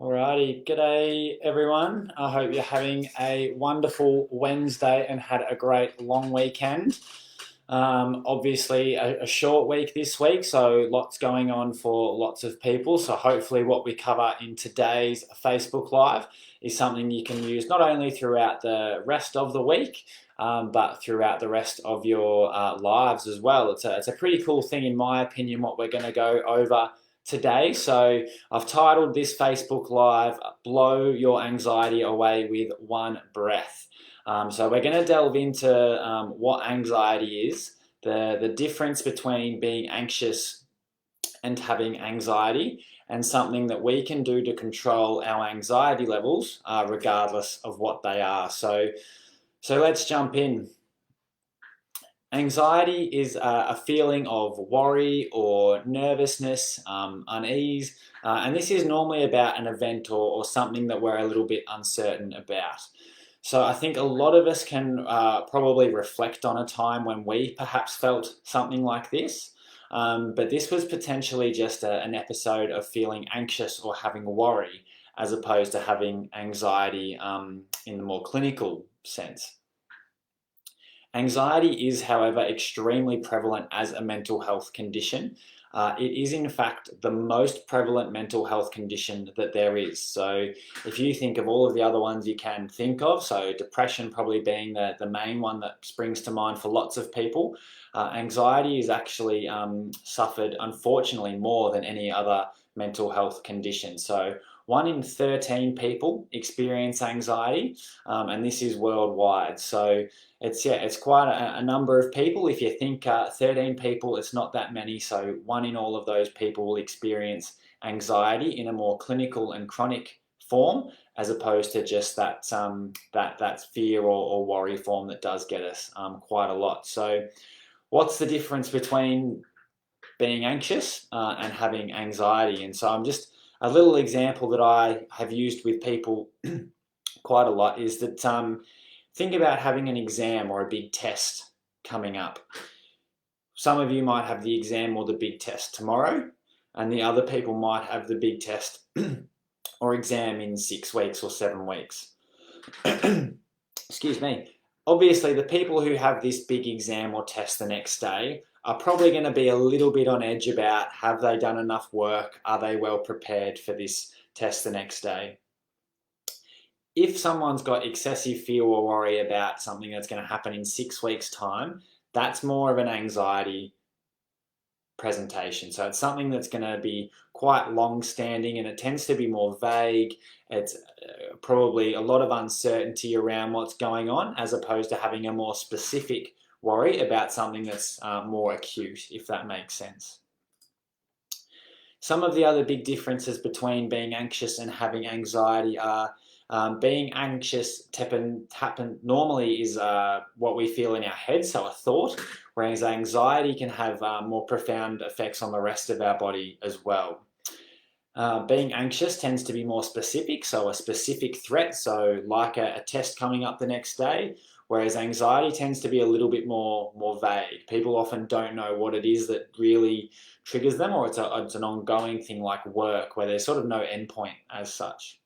Alrighty, g'day everyone. I hope you're having a wonderful Wednesday and had a great long weekend. Obviously, a short week this week, so lots going on for lots of people. So, hopefully, what we cover in today's Facebook Live is something you can use not only throughout the rest of the week, but throughout the rest of your lives as well. It's a pretty cool thing, in my opinion, what we're going to go over today. So, I've titled this Facebook Live, Blow Your Anxiety Away with One Breath. So we're going to delve into what anxiety is, the difference between being anxious and having anxiety, and something that we can do to control our anxiety levels, regardless of what they are. So let's jump in. Anxiety is a feeling of worry or nervousness, unease, and this is normally about an event or something that we're a little bit uncertain about. So I think a lot of us can probably reflect on a time when we perhaps felt something like this, but this was potentially just an episode of feeling anxious or having worry, as opposed to having anxiety in the more clinical sense. Anxiety is, however, extremely prevalent as a mental health condition. It is, in fact, the most prevalent mental health condition that there is. So, if you think of all of the other ones you can think of, so depression probably being the main one that springs to mind for lots of people, anxiety is actually suffered, unfortunately, more than any other mental health condition. So, 1 in 13 people experience anxiety, and this is worldwide. So, it's quite a number of people. If you think 13 people, it's not that many. So 1 in all of those people will experience anxiety in a more clinical and chronic form, as opposed to just that fear or worry form that does get us quite a lot. So what's the difference between being anxious and having anxiety? And so I'm just a little example that I have used with people quite a lot is that think about having an exam or a big test coming up. Some of you might have the exam or the big test tomorrow, and the other people might have the big test or exam in 6 weeks or 7 weeks. Excuse me. Obviously, the people who have this big exam or test the next day are probably going to be a little bit on edge about, have they done enough work? Are they well prepared for this test the next day? If someone's got excessive fear or worry about something that's going to happen in 6 weeks' time, that's more of an anxiety presentation. So it's something that's going to be quite long-standing, and it tends to be more vague. It's probably a lot of uncertainty around what's going on, as opposed to having a more specific worry about something that's more acute, if that makes sense. Some of the other big differences between being anxious and having anxiety are being anxious normally is what we feel in our head, so a thought, whereas anxiety can have more profound effects on the rest of our body as well. Being anxious tends to be more specific, so a specific threat, so like a test coming up the next day, whereas anxiety tends to be a little bit more vague. People often don't know what it is that really triggers them, or it's an ongoing thing like work, where there's sort of no endpoint as such.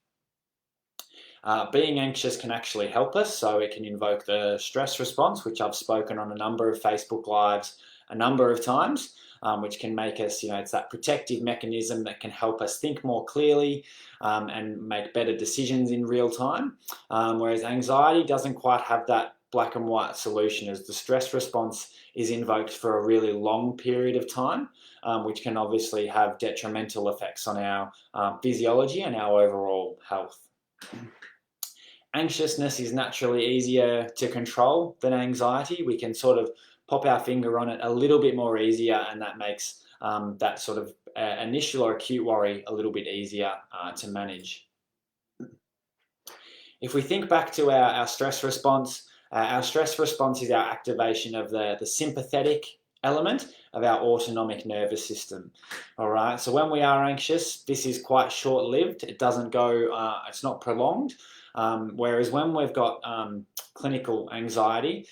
Being anxious can actually help us, so it can invoke the stress response, which I've spoken on a number of Facebook Lives a number of times, which can make us, it's that protective mechanism that can help us think more clearly and make better decisions in real time. Whereas anxiety doesn't quite have that black and white solution, as the stress response is invoked for a really long period of time, which can obviously have detrimental effects on our physiology and our overall health. Anxiousness is naturally easier to control than anxiety. We can sort of pop our finger on it a little bit more easier, and that makes that sort of initial or acute worry a little bit easier to manage. If we think back to our stress response is our activation of the sympathetic element of our autonomic nervous system. All right, so when we are anxious, this is quite short-lived. It doesn't go, it's not prolonged. Whereas when we've got clinical anxiety,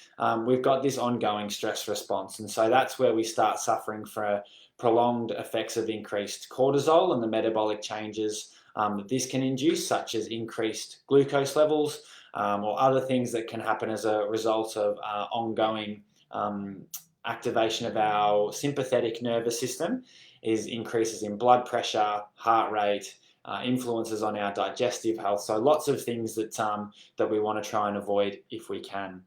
we've got this ongoing stress response. And so that's where we start suffering for prolonged effects of increased cortisol and the metabolic changes that this can induce, such as increased glucose levels or other things that can happen as a result of ongoing activation of our sympathetic nervous system, is increases in blood pressure, heart rate, influences on our digestive health. So lots of things that we want to try and avoid if we can.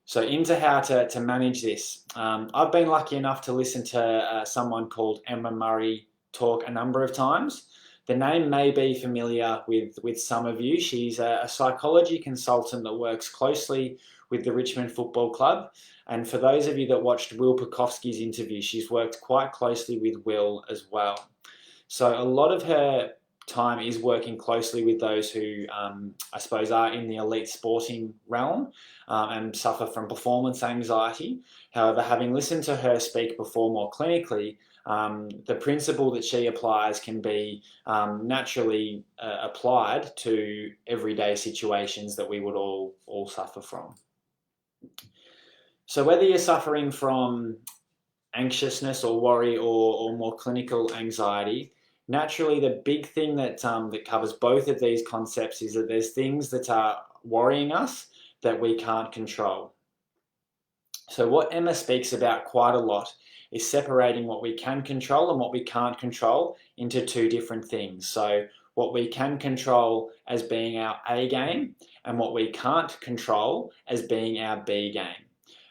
So into how to manage this. I've been lucky enough to listen to someone called Emma Murray talk a number of times. The name may be familiar with some of you. She's a psychology consultant that works closely with the Richmond Football Club. And for those of you that watched Will Pukowski's interview, she's worked quite closely with Will as well. So a lot of her time is working closely with those who, I suppose, are in the elite sporting realm and suffer from performance anxiety. However, having listened to her speak before more clinically, the principle that she applies can be naturally applied to everyday situations that we would all suffer from. So whether you're suffering from anxiousness or worry or more clinical anxiety, naturally the big thing that covers both of these concepts is that there's things that are worrying us that we can't control. So what Emma speaks about quite a lot is separating what we can control and what we can't control into two different things. So what we can control as being our A game and what we can't control as being our B game.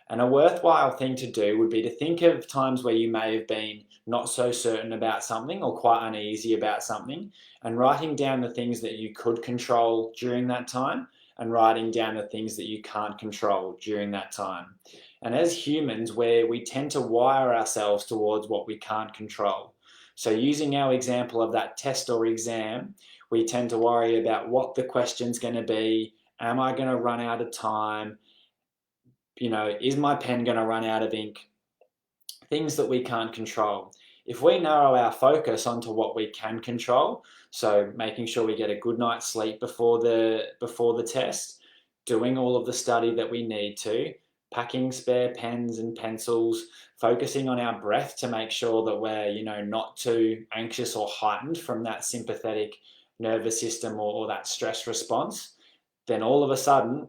And a worthwhile thing to do would be to think of times where you may have been not so certain about something or quite uneasy about something, and writing down the things that you could control during that time and writing down the things that you can't control during that time. And as humans, we tend to wire ourselves towards what we can't control. So using our example of that test or exam, we tend to worry about what the question's going to be. Am I going to run out of time? Is my pen going to run out of ink? Things that we can't control. If we narrow our focus onto what we can control, so making sure we get a good night's sleep before the test, doing all of the study that we need to, packing spare pens and pencils, focusing on our breath to make sure that we're not too anxious or heightened from that sympathetic nervous system or that stress response, then all of a sudden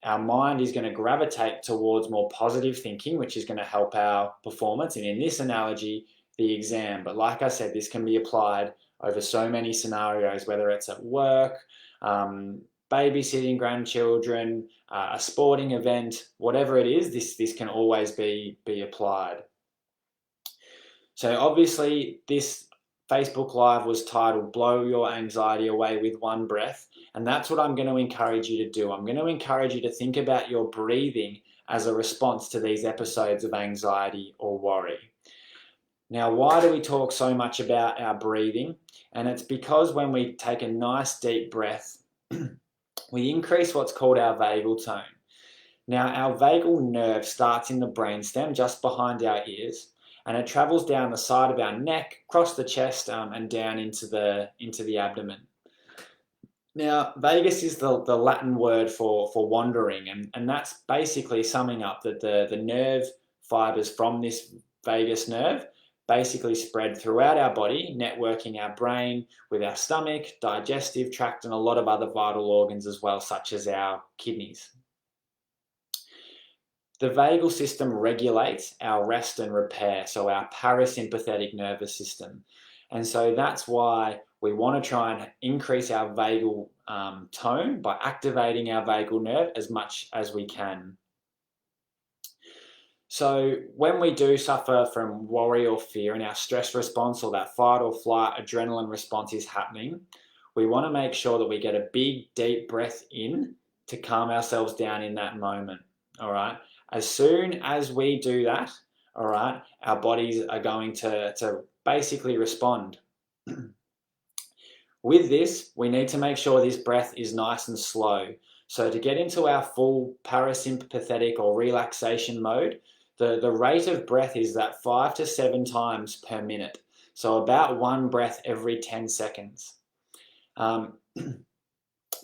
our mind is going to gravitate towards more positive thinking, which is going to help our performance. And in this analogy, the exam. But like I said, this can be applied over so many scenarios, whether it's at work, babysitting grandchildren, a sporting event, whatever it is, this can always be applied. So obviously this Facebook Live was titled Blow Your Anxiety Away with One Breath. And that's what I'm going to encourage you to do. I'm going to encourage you to think about your breathing as a response to these episodes of anxiety or worry. Now, why do we talk so much about our breathing? And it's because when we take a nice deep breath, we increase what's called our vagal tone. Now, our vagal nerve starts in the brainstem just behind our ears, and it travels down the side of our neck, across the chest, and down into the abdomen. Now, vagus is the Latin word for wandering, and that's basically summing up that the nerve fibers from this vagus nerve basically spread throughout our body, networking our brain with our stomach, digestive tract, and a lot of other vital organs as well, such as our kidneys. The vagal system regulates our rest and repair, so our parasympathetic nervous system. And so that's why we want to try and increase our vagal tone by activating our vagal nerve as much as we can. So when we do suffer from worry or fear and our stress response or that fight or flight adrenaline response is happening, we want to make sure that we get a big deep breath in to calm ourselves down in that moment. All right. As soon as we do that, all right, our bodies are going to basically respond. With this, we need to make sure this breath is nice and slow. So to get into our full parasympathetic or relaxation mode, the rate of breath is that 5 to 7 times per minute. So about one breath every 10 seconds.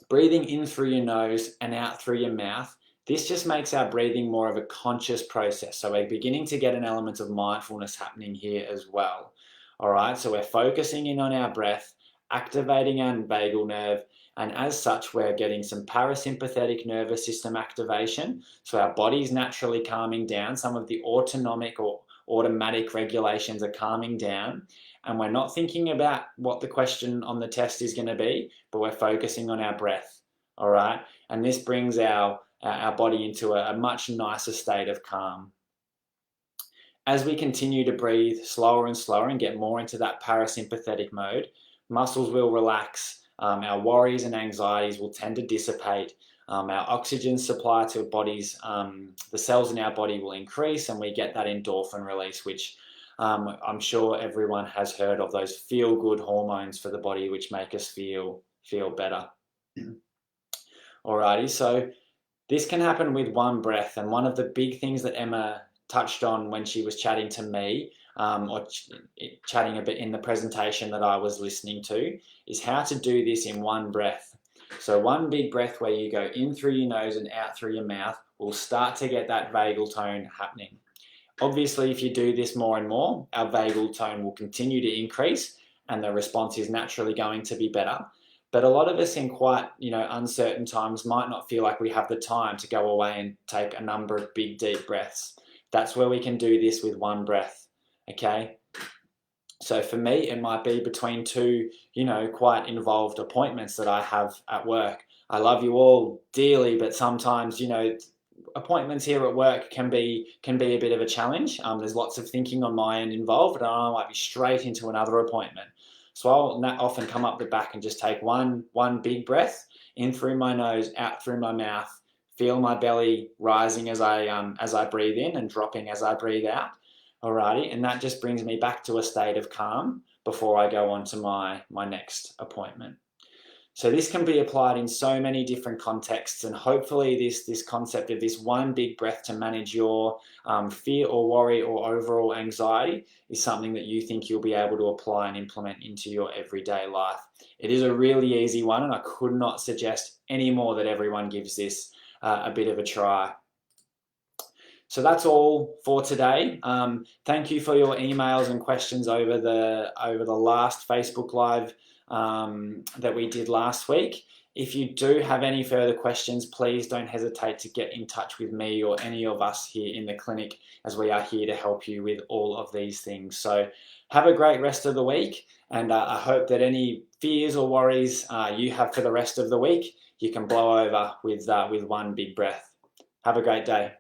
Breathing in through your nose and out through your mouth, this just makes our breathing more of a conscious process. So we're beginning to get an element of mindfulness happening here as well. All right, so we're focusing in on our breath, activating our vagal nerve, and as such, we're getting some parasympathetic nervous system activation. So our body's naturally calming down. Some of the autonomic or automatic regulations are calming down. And we're not thinking about what the question on the test is going to be, but we're focusing on our breath. All right. And this brings our body into a much nicer state of calm. As we continue to breathe slower and slower and get more into that parasympathetic mode, muscles will relax, our worries and anxieties will tend to dissipate, our oxygen supply to bodies, the cells in our body will increase, and we get that endorphin release, which I'm sure everyone has heard of, those feel-good hormones for the body which make us feel better. Alrighty, so this can happen with one breath, and one of the big things that Emma touched on when she was chatting to me, or chatting a bit in the presentation that I was listening to, is how to do this in one breath. So one big breath where you go in through your nose and out through your mouth will start to get that vagal tone happening. Obviously, if you do this more and more, our vagal tone will continue to increase and the response is naturally going to be better. But a lot of us in quite, uncertain times might not feel like we have the time to go away and take a number of big, deep breaths. That's where we can do this with one breath, okay? So for me, it might be between two, quite involved appointments that I have at work. I love you all dearly, but sometimes, appointments here at work can be a bit of a challenge. There's lots of thinking on my end involved, and I might be straight into another appointment. So I'll often come up the back and just take one big breath in through my nose, out through my mouth. Feel my belly rising as I breathe in and dropping as I breathe out. Alrighty, and that just brings me back to a state of calm before I go on to my next appointment. So this can be applied in so many different contexts, and hopefully this concept of this one big breath to manage your fear or worry or overall anxiety is something that you think you'll be able to apply and implement into your everyday life. It is a really easy one, and I could not suggest any more that everyone gives this a bit of a try. So that's all for today. Thank you for your emails and questions over the last Facebook Live that we did last week. If you do have any further questions, please don't hesitate to get in touch with me or any of us here in the clinic, as we are here to help you with all of these things. So have a great rest of the week, and I hope that any fears or worries you have for the rest of the week, you can blow over with one big breath. Have a great day.